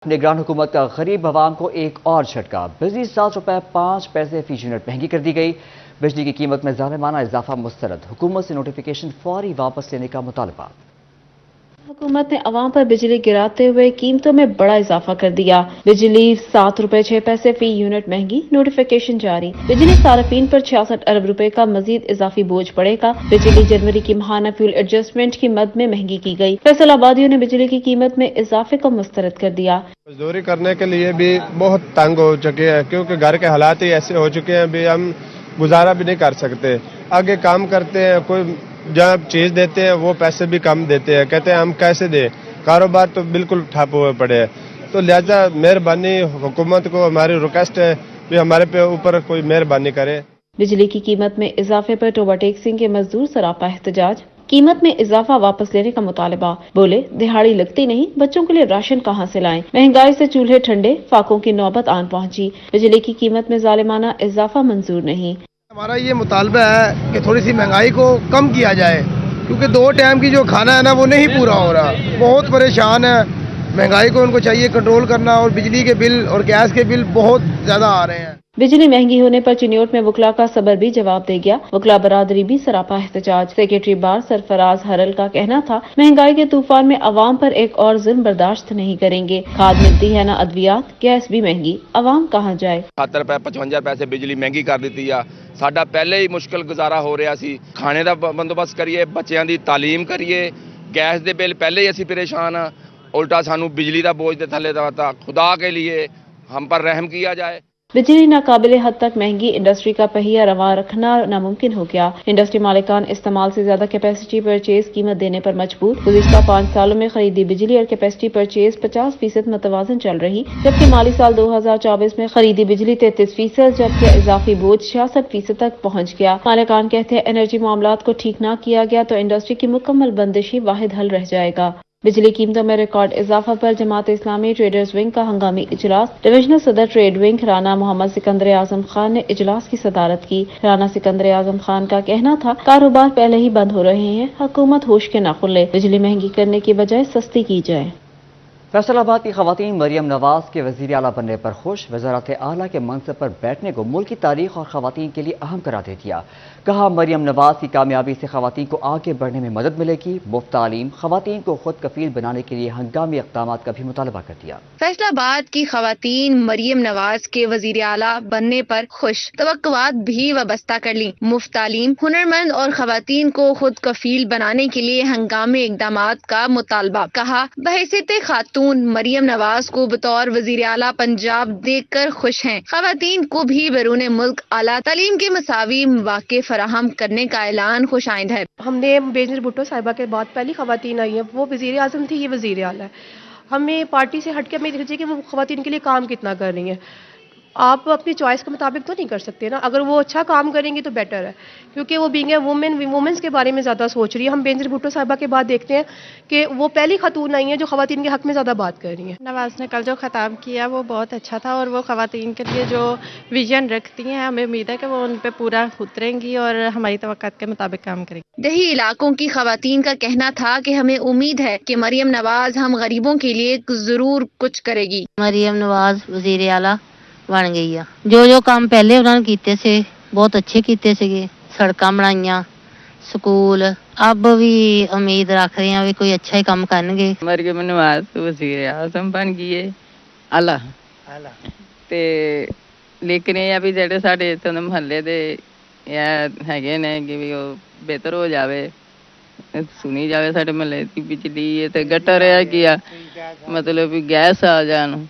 نگران حکومت کا غریب عوام کو ایک اور جھٹکا، بجلی 7 روپے 5 پیسے فی یونٹ مہنگی کر دی گئی۔ بجلی کی قیمت میں ظالمانہ اضافہ مسترد، حکومت سے نوٹیفیکیشن فوری واپس لینے کا مطالبہ۔ حکومت نے عوام پر بجلی گراتے ہوئے قیمتوں میں بڑا اضافہ کر دیا۔ بجلی 7 روپے 6 پیسے فی یونٹ مہنگی، نوٹیفیکیشن جاری۔ بجلی صارفین پر 66 ارب روپے کا مزید اضافی بوجھ پڑے گا۔ بجلی جنوری کی ماہانہ فیول ایڈجسٹمنٹ کی مد میں مہنگی کی گئی۔ فیصل آبادیوں نے بجلی کی قیمت میں اضافے کو مسترد کر دیا۔ مزدوری کرنے کے لیے بھی بہت تنگ ہو چکے ہیں، کیونکہ گھر کے حالات ہی ایسے ہو چکے ہیں بھی ہم گزارا بھی نہیں کر سکتے۔ آگے کام کرتے ہیں، کوئی جہاں چیز دیتے ہیں وہ پیسے بھی کم دیتے ہیں، کہتے ہیں ہم کیسے دیں، کاروبار تو بالکل ٹھپ ہوئے پڑے ہیں۔ تو لہذا مہربانی حکومت کو ہماری ریکویسٹ ہے کہ ہمارے پہ اوپر کوئی مہربانی کرے۔ بجلی کی قیمت میں اضافے پر ٹوبا ٹیکسنگ کے مزدور سراپا احتجاج، قیمت میں اضافہ واپس لینے کا مطالبہ۔ بولے دہاڑی لگتی نہیں، بچوں کے لیے راشن کہاں سے لائیں، مہنگائی سے چولہے ٹھنڈے، فاقوں کی نوبت آن پہنچی۔ بجلی کی قیمت میں ظالمانہ اضافہ منظور نہیں۔ ہمارا یہ مطالبہ ہے کہ تھوڑی سی مہنگائی کو کم کیا جائے، کیونکہ 2 ٹائم کی جو کھانا ہے نا وہ نہیں پورا ہو رہا، بہت پریشان ہے۔ مہنگائی کو ان کو چاہیے کنٹرول کرنا، اور بجلی کے بل اور گیس کے بل بہت زیادہ آ رہے ہیں۔ بجلی مہنگی ہونے پر چنیوٹ میں وکلا کا صبر بھی جواب دے گیا، وکلا برادری بھی سراپا احتجاج۔ سیکریٹری بار سرفراز ہرل کا کہنا تھا، مہنگائی کے طوفان میں عوام پر ایک اور ظلم برداشت نہیں کریں گے۔ کھاد ملتی ہے نہ ادویات، گیس بھی مہنگی، عوام کہاں جائے۔ 7 روپے 55 پیسے بجلی مہنگی کر ਦਿੱਤੀ ਆ। ਸਾਡਾ ਪਹਿਲੇ ਹੀ ਮੁਸ਼ਕਲ ਗੁਜ਼ਾਰਾ ਹੋ ਰਿਹਾ ਸੀ। ਖਾਣੇ ਦਾ ਬੰਦੋਬਸਤ ਕਰੀਏ, ਬੱਚਿਆਂ ਦੀ ਤਾਲੀਮ ਕਰੀਏ, ਗੈਸ ਦੇ ਬਿੱਲ ਪਹਿਲੇ ਹੀ ਅਸੀਂ ਪਰੇਸ਼ਾਨ ਆ, ਉਲਟਾ ਸਾਨੂੰ ਬਿਜਲੀ ਦਾ ਬੋਝ ਦੇ ਥੱਲੇ ਦਵਾਤਾ। ਖੁਦਾ کے لیے ہم پر رحم کیا جائے۔ بجلی ناقابل حد تک مہنگی، انڈسٹری کا پہیہ رواں رکھنا ناممکن ہو گیا۔ انڈسٹری مالکان استعمال سے زیادہ کیپیسٹی پرچیز قیمت دینے پر مجبور۔ گزشتہ 5 سالوں میں خریدی بجلی اور کیپیسٹی پرچیز 50% متوازن چل رہی، جبکہ مالی سال 2024 میں خریدی بجلی 33%، جبکہ اضافی بوجھ 66% تک پہنچ گیا۔ مالکان کہتے ہیں انرجی معاملات کو ٹھیک نہ کیا گیا تو انڈسٹری کی مکمل بندش ہی واحد حل رہ جائے گا۔ بجلی قیمتوں میں ریکارڈ اضافہ پر جماعت اسلامی ٹریڈرز ونگ کا ہنگامی اجلاس۔ ڈویژنل صدر ٹریڈ ونگ رانا محمد سکندر اعظم خان نے اجلاس کی صدارت کی۔ رانا سکندر اعظم خان کا کہنا تھا، کاروبار پہلے ہی بند ہو رہے ہیں، حکومت ہوش کے ناخن لے، بجلی مہنگی کرنے کی بجائے سستی کی جائے۔ فیصل آباد کی خواتین مریم نواز کے وزیر اعلیٰ بننے پر خوش، وزارت اعلیٰ کے منصب پر بیٹھنے کو ملک کی تاریخ اور خواتین کے لیے اہم قرار دے دیا۔ کہا مریم نواز کی کامیابی سے خواتین کو آگے بڑھنے میں مدد ملے گی۔ مفت تعلیم، خواتین کو خود کفیل بنانے کے لیے ہنگامی اقدامات کا بھی مطالبہ کر دیا۔ فیصل آباد کی خواتین مریم نواز کے وزیر اعلیٰ بننے پر خوش، توقعات بھی وابستہ کر لی۔ مفت تعلیم، ہنرمند اور خواتین کو خود کفیل بنانے کے لیے ہنگامی اقدامات کا مطالبہ۔ کہا بحیثیت خاتون مریم نواز کو بطور وزیر اعلیٰ پنجاب دیکھ کر خوش ہیں۔ خواتین کو بھی بیرون ملک اعلیٰ تعلیم کے مساوی مواقع فراہم کرنے کا اعلان خوش آئند ہے۔ ہم نے بینظیر بھٹو صاحبہ کے بعد پہلی خواتین آئی ہیں، وہ وزیر اعظم تھی، یہ وزیر اعلیٰ ہے۔ ہمیں پارٹی سے ہٹ کے ہمیں دیکھنا چاہیے کہ وہ خواتین کے لیے کام کتنا کر رہی ہیں۔ آپ اپنی چوائس کے مطابق تو نہیں کر سکتے نا، اگر وہ اچھا کام کریں گی تو بیٹر ہے، کیونکہ وہ بینگ اے وومنس کے بارے میں زیادہ سوچ رہی ہے۔ ہم بینظیر بھٹو صاحبہ کے بعد دیکھتے ہیں کہ وہ پہلی خاتون آئی ہیں جو خواتین کے حق میں زیادہ بات کر رہی ہیں۔ نواز نے کل جو خطاب کیا وہ بہت اچھا تھا، اور وہ خواتین کے لیے جو ویژن رکھتی ہیں، ہمیں امید ہے کہ وہ ان پہ پورا اتریں گی اور ہماری توقعات کے مطابق کام کریں گی۔ دیہی علاقوں کی خواتین کا کہنا تھا کہ ہمیں امید ہے کہ مریم نواز ہم غریبوں کے لیے ضرور کچھ کرے گی۔ مریم نواز وزیر اعلیٰ بن گئی ہے، جو کام پہلے انہوں نے کیتے سے بہت اچھے کیتے سگے، سڑکاں بنائیاں، سکول، اب بھی امید رکھ رہے ہیں بھی کوئی اچھا ہی کام کرنگے۔ مریم نواز وزیر اعظم بن گئی ہے اللہ تے، لیکن یہ بھی جڑے ساڈے اتنے محلے دے ਹੈਗੇ ਨੇ کہ بھی وہ بہتر ہو جاوے، سنی جاوے ساڈے محلے دی بجلی تے گٹر ہے کیا مطلب گیس آ جان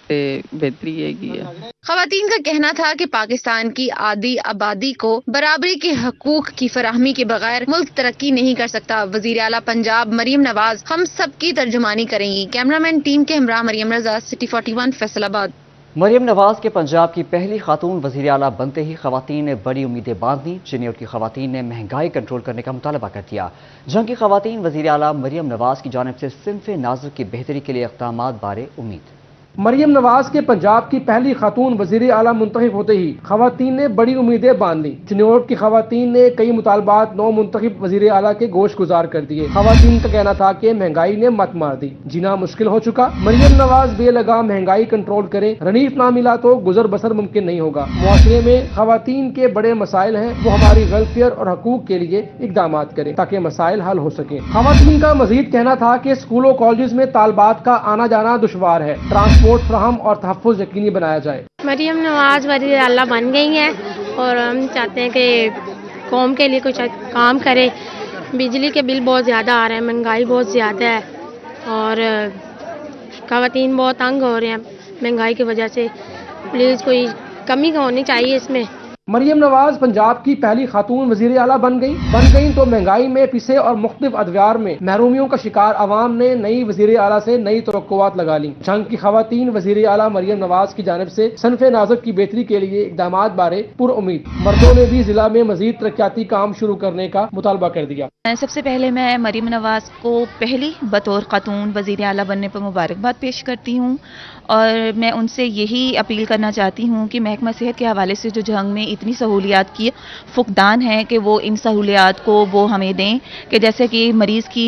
تے بہتری ہے کیا۔ خواتین کا کہنا تھا کہ پاکستان کی آدھی آبادی کو برابری کے حقوق کی فراہمی کے بغیر ملک ترقی نہیں کر سکتا۔ وزیر اعلیٰ پنجاب مریم نواز ہم سب کی ترجمانی کریں گی۔ کیمرامین ٹیم کے ہمراہ مریم رضا، سٹی 41 فیصل آباد۔ مریم نواز کے پنجاب کی پہلی خاتون وزیر اعلیٰ بنتے ہی خواتین نے بڑی امیدیں باندھ دیں۔ چنیوٹ کی خواتین نے مہنگائی کنٹرول کرنے کا مطالبہ کر دیا۔ جنگ کی خواتین وزیر اعلیٰ مریم نواز کی جانب سے صنف ناظر کی بہتری کے لیے اقدامات بارے امید۔ مریم نواز کے پنجاب کی پہلی خاتون وزیر اعلیٰ منتخب ہوتے ہی خواتین نے بڑی امیدیں باندھ لی۔ چنوٹ کی خواتین نے کئی مطالبات نو منتخب وزیر اعلیٰ کے گوش گزار کر دیے۔ خواتین کا کہنا تھا کہ مہنگائی نے مت مار دی، جینا مشکل ہو چکا۔ مریم نواز بے لگام مہنگائی کنٹرول کریں، رلیف نہ ملا تو گزر بسر ممکن نہیں ہوگا۔ معاشرے میں خواتین کے بڑے مسائل ہیں، وہ ہماری ویلفیئر اور حقوق کے لیے اقدامات کریں تاکہ مسائل حل ہو سکیں۔ خواتین کا مزید کہنا تھا کہ اسکولوں کالجز میں طالبات کا آنا جانا دشوار ہے، ٹرانسپورٹ فراہم اور تحفظ یقینی بنایا جائے۔ مریم نواز وزیر اعلیٰ بن گئی ہیں اور ہم چاہتے ہیں کہ قوم کے لیے کچھ کام کرے۔ بجلی کے بل بہت زیادہ آ رہے ہیں، مہنگائی بہت زیادہ ہے اور خواتین بہت تنگ ہو رہے ہیں مہنگائی کی وجہ سے۔ پلیز کوئی کمی ہونی چاہیے اس میں۔ مریم نواز پنجاب کی پہلی خاتون وزیر اعلیٰ بن گئیں تو مہنگائی میں پسے اور مختلف ادوار میں محرومیوں کا شکار عوام نے نئی وزیر اعلیٰ سے نئی توقعات لگا لیں۔ جنگ کی خواتین وزیر اعلیٰ مریم نواز کی جانب سے صنف نازک کی بہتری کے لیے اقدامات بارے پر امید۔ مردوں نے بھی ضلع میں مزید ترقیاتی کام شروع کرنے کا مطالبہ کر دیا۔ سب سے پہلے میں مریم نواز کو پہلی بطور خاتون وزیر اعلیٰ بننے پر مبارکباد پیش کرتی ہوں اور میں ان سے یہی اپیل کرنا چاہتی ہوں کہ محکمہ صحت کے حوالے سے جو جنگ میں اتنی سہولیات کی فقدان ہے کہ وہ ان سہولیات کو وہ ہمیں دیں، کہ جیسے کہ مریض کی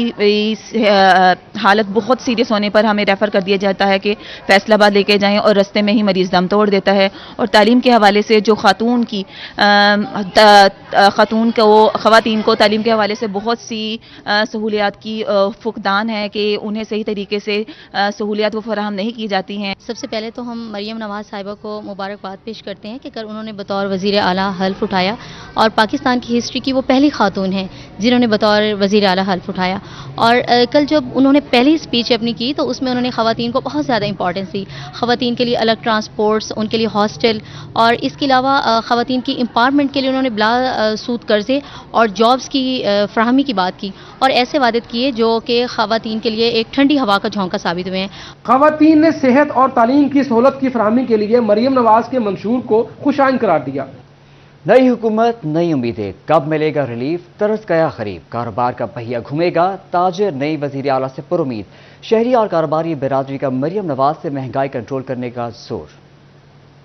حالت بہت سیریس ہونے پر ہمیں ریفر کر دیا جاتا ہے کہ فیصل آباد لے کے جائیں اور رستے میں ہی مریض دم توڑ دیتا ہے۔ اور تعلیم کے حوالے سے جو خواتین کو تعلیم کے حوالے سے بہت سی سہولیات کی فقدان ہے کہ انہیں صحیح طریقے سے سہولیات وہ فراہم نہیں کی جاتی ہیں۔ سب سے پہلے تو ہم مریم نواز صاحبہ کو مبارکباد پیش کرتے ہیں کہ کل انہوں نے بطور وزیر اعلیٰ حلف اٹھایا اور پاکستان کی ہسٹری کی وہ پہلی خاتون ہیں جنہوں نے بطور وزیر اعلیٰ حلف اٹھایا۔ اور کل جب انہوں نے پہلی اسپیچ اپنی کی تو اس میں انہوں نے خواتین کو بہت زیادہ امپورٹنس دی۔ خواتین کے لیے الگ ٹرانسپورٹس، ان کے لیے ہاسٹل اور اس کے علاوہ خواتین کی امپاورمنٹ کے لیے انہوں نے بلا سود قرضے اور جابس کی فراہمی کی بات کی اور ایسے وعدے کیے جو کہ خواتین کے لیے ایک ٹھنڈی ہوا کا جھونکا ثابت ہوئے ہیں۔ خواتین نے صحت اور تعلیم کی سہولت کی فراہمی کے لیے مریم نواز کے منشور کو خوشائن قرار دیا۔ نئی حکومت، نئی امیدیں، کب ملے گا ریلیف؟ ترس گیا قریب، کاروبار کا پہیہ گھومے گا؟ تاجر نئی وزیر اعلیٰ سے پر امید، شہری اور کاروباری برادری کا مریم نواز سے مہنگائی کنٹرول کرنے کا زور۔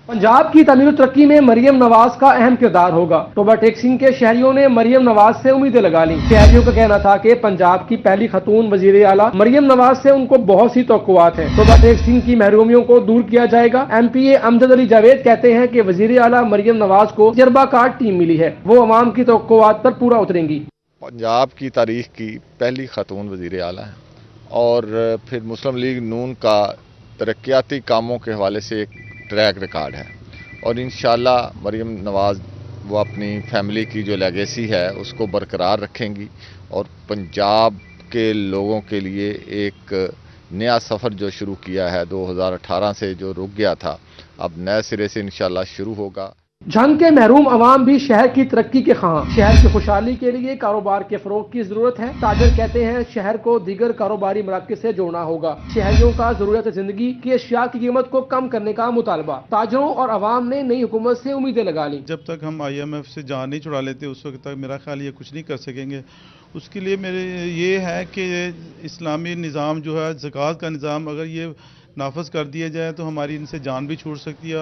پنجاب کی تعمیر و ترقی میں مریم نواز کا اہم کردار ہوگا۔ ٹوبہ ٹیکسنگ کے شہریوں نے مریم نواز سے امیدیں لگا لیں۔ شہریوں کا کہنا تھا کہ پنجاب کی پہلی خاتون وزیر اعلیٰ مریم نواز سے ان کو بہت سی توقعات ہیں۔ ٹوبہ ٹیکسنگ کی محرومیوں کو دور کیا جائے گا۔ ایم پی اے امجد علی جاوید کہتے ہیں کہ وزیر اعلیٰ مریم نواز کو تجربہ کار ٹیم ملی ہے، وہ عوام کی توقعات پر پورا اتریں گی۔ پنجاب کی تاریخ کی پہلی خاتون وزیر اعلیٰ ہیں اور پھر مسلم لیگ نون کا ترقیاتی کاموں کے حوالے سے ایک ٹریک ریکارڈ ہے اور انشاءاللہ مریم نواز وہ اپنی فیملی کی جو لیگیسی ہے اس کو برقرار رکھیں گی اور پنجاب کے لوگوں کے لیے ایک نیا سفر جو شروع کیا ہے 2018 سے جو رک گیا تھا اب نئے سرے سے انشاءاللہ شروع ہوگا۔ جنگ کے محروم عوام بھی شہر کی ترقی کے خواہاں، شہر کی خوشحالی کے لیے کاروبار کے فروغ کی ضرورت ہے۔ تاجر کہتے ہیں شہر کو دیگر کاروباری مراکز سے جوڑنا ہوگا۔ شہریوں کا ضرورت زندگی کی اشیاء کی قیمت کو کم کرنے کا مطالبہ۔ تاجروں اور عوام نے نئی حکومت سے امیدیں لگا لیں۔ جب تک ہم IMF سے جان نہیں چھڑا لیتے اس وقت تک میرا خیال یہ کچھ نہیں کر سکیں گے۔ اس کے لیے میرے یہ ہے کہ اسلامی نظام جو ہے، زکوٰۃ کا نظام اگر یہ نافذ کر دیا جائے تو ہماری ان سے جان بھی چھوٹ سکتی ہے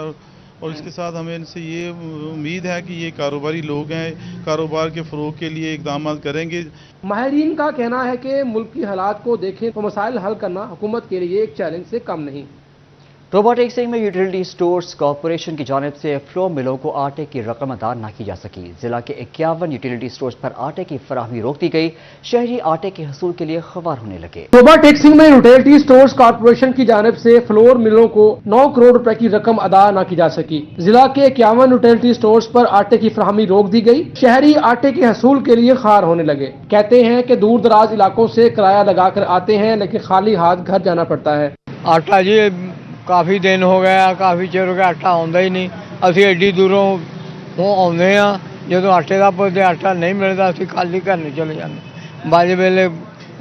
اور اس کے ساتھ ہمیں ان سے یہ امید ہے کہ یہ کاروباری لوگ ہیں، کاروبار کے فروغ کے لیے اقدامات کریں گے۔ ماہرین کا کہنا ہے کہ ملک کی حالات کو دیکھیں تو مسائل حل کرنا حکومت کے لیے ایک چیلنج سے کم نہیں۔ ٹوبہ ٹیکسنگ میں یوٹیلیٹی سٹورز کارپوریشن کی جانب سے فلور ملوں کو آٹے کی رقم ادا نہ کی جا سکی۔ ضلع کے 51 یوٹیلیٹی سٹورز پر آٹے کی فراہمی روک دی گئی۔ شہری آٹے کے حصول کے لیے خوار ہونے لگے۔ ٹوبہ ٹیکسنگ میں یوٹیلیٹی سٹورز کارپوریشن کی جانب سے فلور ملوں کو 9 کروڑ روپے کی رقم ادا نہ کی جا سکی۔ ضلع کے 51 یوٹیلیٹی سٹورز پر آٹے کی فراہمی روک دی گئی۔ شہری آٹے کے حصول کے لیے خوار ہونے لگے۔ کہتے ہیں کہ دور دراز علاقوں سے کرایہ لگا کر آتے ہیں لیکن خالی ہاتھ گھر جانا پڑتا ہے۔ آٹا جی ਕਾਫੀ ਦਿਨ ਹੋ ਗਿਆ, ਕਾਫੀ ਚਿਰ ਹੋ ਗਿਆ, ਆਟਾ ਆਉਂਦਾ ਹੀ ਨਹੀਂ। ਅਸੀਂ ਐਡੀ ਦੂਰੋਂ ਆਉਂਦੇ ਆ, ਜਦੋਂ ਆਟੇ ਦਾ ਪੁੱਛਦੇ ਆਟਾ ਨਹੀਂ ਮਿਲਦਾ ਅਸੀਂ ਖਾਲੀ ਘਰ ਨੂੰ ਚਲੇ ਜਾਂਦੇ। ਬਾਜੇ ਵੇਲੇ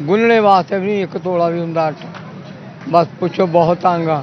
ਗੁੰਨਣੇ ਵਾਸਤੇ ਵੀ ਨਹੀਂ ਇੱਕ ਤੋਲਾ ਵੀ ਹੁੰਦਾ ਆਟਾ। ਬਸ ਪੁੱਛੋ ਬਹੁਤ ਤੰਗ ਆ।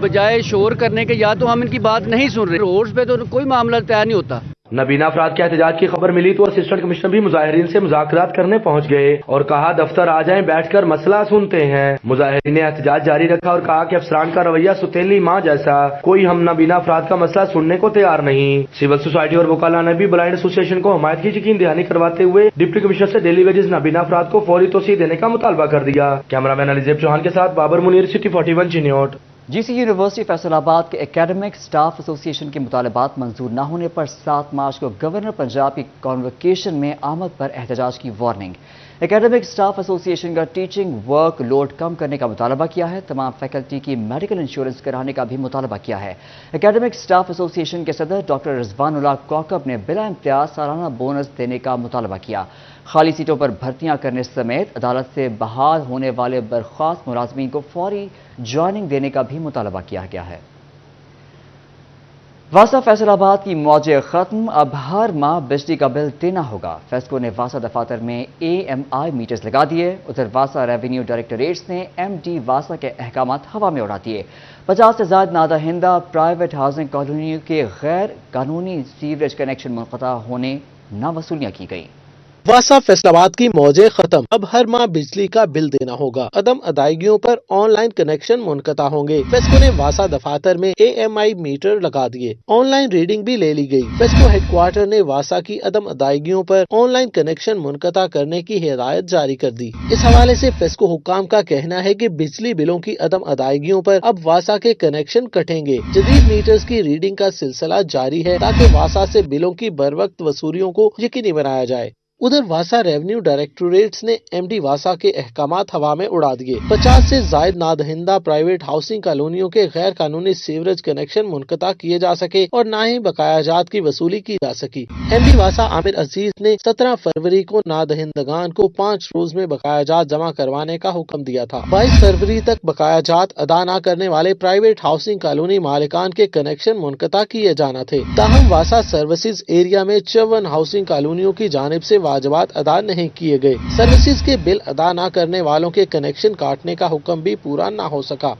بجائے شور کرنے کے یا تو ہم ان کی بات نہیں سن رہے, روڈز پہ تو کوئی معاملہ طے نہیں ہوتا. نابینا افراد کے احتجاج کی خبر ملی تو اسسٹنٹ کمشنر بھی مظاہرین سے مذاکرات کرنے پہنچ گئے اور کہا دفتر آ جائیں, بیٹھ کر مسئلہ سنتے ہیں. مظاہرین نے احتجاج جاری رکھا اور کہا کہ افسران کا رویہ ستیلی ماں جیسا, کوئی ہم نابینا افراد کا مسئلہ سننے کو تیار نہیں. سول سوسائٹی اور وکلاء نے بھی بلائنڈ ایسوسی ایشن کو حمایت کی یقین دہانی کرواتے ہوئے ڈپٹی کمشنر سے ڈیلی ویجز نابینا افراد کو فوری توسیع دینے کا مطالبہ کر دیا. کیمرہ مین علی زیب چوہان کے ساتھ بابر منیر, سٹی 41 چنیوٹ. جی سی یونیورسٹی فیصل آباد کے اکیڈمک سٹاف ایسوسی ایشن کے مطالبات منظور نہ ہونے پر 7 مارچ کو گورنر پنجاب کی کانوکیشن میں آمد پر احتجاج کی وارننگ. اکیڈمک سٹاف ایسوسی ایشن کا ٹیچنگ ورک لوڈ کم کرنے کا مطالبہ کیا ہے. تمام فیکلٹی کی میڈیکل انشورنس کرانے کا بھی مطالبہ کیا ہے. اکیڈمک سٹاف ایسوسی ایشن کے صدر ڈاکٹر رضوان اللہ کوکب نے بلا امتیاز سالانہ بونس دینے کا مطالبہ کیا. خالی سیٹوں پر بھرتیاں کرنے سمیت عدالت سے بحال ہونے والے برخاست ملازمین کو فوری جوائننگ دینے کا بھی مطالبہ کیا گیا ہے. واسا فیصل آباد کی موجیں ختم, اب ہر ماہ بجلی کا بل دینا ہوگا. فیسکو نے واسا دفاتر میں AMI میٹرز لگا دیے. ادھر واسا ریونیو ڈائریکٹوریٹس نے MD واسا کے احکامات ہوا میں اڑا دیے. 50 سے زائد نادہندہ پرائیویٹ ہاؤسنگ کالونیوں کے غیر قانونی سیوریج کنیکشن منقطع ہونے نہ وصولیاں کی گئیں. واسا فیصل آباد کی موجیں ختم, اب ہر ماہ بجلی کا بل دینا ہوگا. عدم ادائیگیوں پر آن لائن کنیکشن منقطع ہوں گے. فیسکو نے واسا دفاتر میں AMI میٹر لگا دیے. آن لائن ریڈنگ بھی لے لی گئی. فیسکو ہیڈ کوارٹر نے واسا کی عدم ادائیگیوں پر آن لائن کنیکشن منقطع کرنے کی ہدایت جاری کر دی. اس حوالے سے فیسکو حکام کا کہنا ہے کہ بجلی بلوں کی عدم ادائیگیوں پر اب واسا کے کنیکشن کٹیں گے. جدید میٹرز کی ریڈنگ کا سلسلہ جاری ہے تاکہ واسا سے بلوں کی بروقت وصولیوں کو یقینی بنایا جائے. ادھر واسا ریونیو ڈائریکٹوریٹس نے MD واسا کے احکامات ہوا میں اڑا دیے. 50 سے زائد نادہندہ پرائیویٹ ہاؤسنگ کالونیوں کے غیر قانونی سیوریج کنیکشن منقطع کیے جا سکے اور نہ ہی بقایا جات کی وصولی کی جا سکی. MD واسا عامر عزیز نے 17 فروری کو نادہندگان کو 5 روز میں بقایا جات جمع کروانے کا حکم دیا تھا. 22 فروری تک بقایا جات ادا نہ کرنے والے پرائیویٹ ہاؤسنگ کالونی مالکان کے کنیکشن منقطع کیے جانا تھے. تاہم واسا سروسز ایریا میں 54 ہاؤسنگ کالونیوں کی جانب سے واجبات ادا نہیں کیے گئے. سروسز کے بل ادا نہ کرنے والوں کے کنیکشن کاٹنے کا حکم بھی پورا نہ ہو سکا.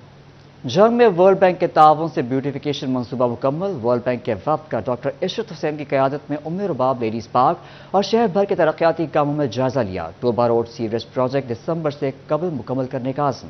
جنگ میں ورلڈ بینک کے تعاون سے بیوٹیفیکیشن منصوبہ مکمل. ورلڈ بینک کے وفد کا ڈاکٹر عشرت حسین کی قیادت میں رباب لیڈیز پارک اور شہر بھر کے ترقیاتی کاموں میں جائزہ لیا. ٹوبا روڈ سیوریج پروجیکٹ دسمبر سے قبل مکمل کرنے کا عزم.